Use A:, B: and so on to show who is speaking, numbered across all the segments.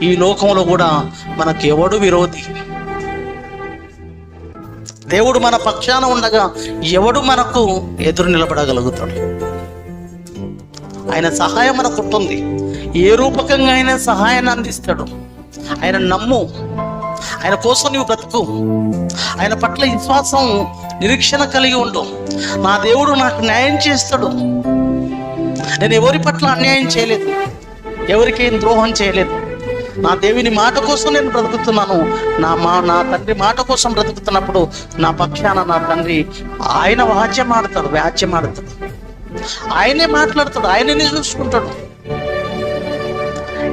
A: ఈ లోకంలో కూడా మనకు ఎవడు విరోధి? దేవుడు మన పక్షాన ఉండగా ఎవడు మనకు ఎదురు నిలబడగలుగుతాడు? ఆయన సహాయం మనకు ఉంటుంది. ఏ రూపకంగా ఆయన సహాయాన్ని అందిస్తాడు. ఆయన నమ్ము, ఆయన కోసం నీవు బ్రతుకు, ఆయన పట్ల విశ్వాసం నిరీక్షణ కలిగి ఉండు. నా దేవుడు నాకు న్యాయం చేస్తాడు. నేను ఎవరి పట్ల అన్యాయం చేయలేదు, ఎవరికేం ద్రోహం చేయలేదు. నా దేవుని మాట కోసం నేను బ్రతుకుతున్నాను. నా తండ్రి మాట కోసం బ్రతుకుతున్నప్పుడు నా పక్షాన నా తండ్రి ఆయన వ్యాజ్యం ఆడతాడు. ఆయనే మాట్లాడతాడు, ఆయననే చూసుకుంటాడు.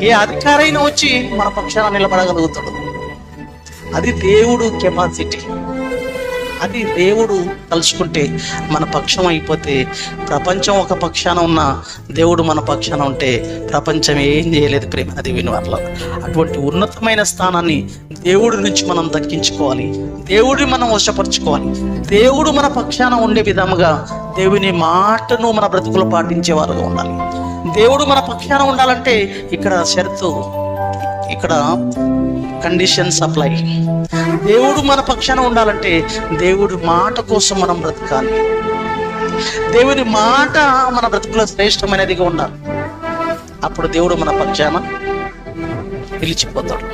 A: ఏ అధికారైనా వచ్చి మన పక్షాన నిలబడగలుగుతాడు. అది దేవుడు కెపాసిటీ. అది దేవుడు తలుచుకుంటే మన పక్షం అయిపోతే, ప్రపంచం ఒక పక్షాన ఉన్న దేవుడు మన పక్షాన ఉంటే ప్రపంచం ఏం చేయలేదు ప్రేమ. అది వినివర్ల అటువంటి ఉన్నతమైన స్థానాన్ని దేవుడి నుంచి మనం దక్కించుకోవాలి. దేవుడిని మనం వశపరచుకోవాలి. దేవుడు మన పక్షాన ఉండే విధముగా దేవుని మాటను మన బ్రతుకులు పాటించేవారుగా ఉండాలి. దేవుడు మన పక్షాన ఉండాలంటే ఇక్కడ షరతు, ఇక్కడ కండిషన్ సప్లై. దేవుడు మన పక్షాన ఉండాలంటే దేవుడి మాట కోసం మనం బ్రతకాలి. దేవుని మాట మన బ్రతుకులో శ్రేష్టమైనదిగా ఉండాలి. అప్పుడు దేవుడు మన పక్షాన నిలిచిపోతాడు.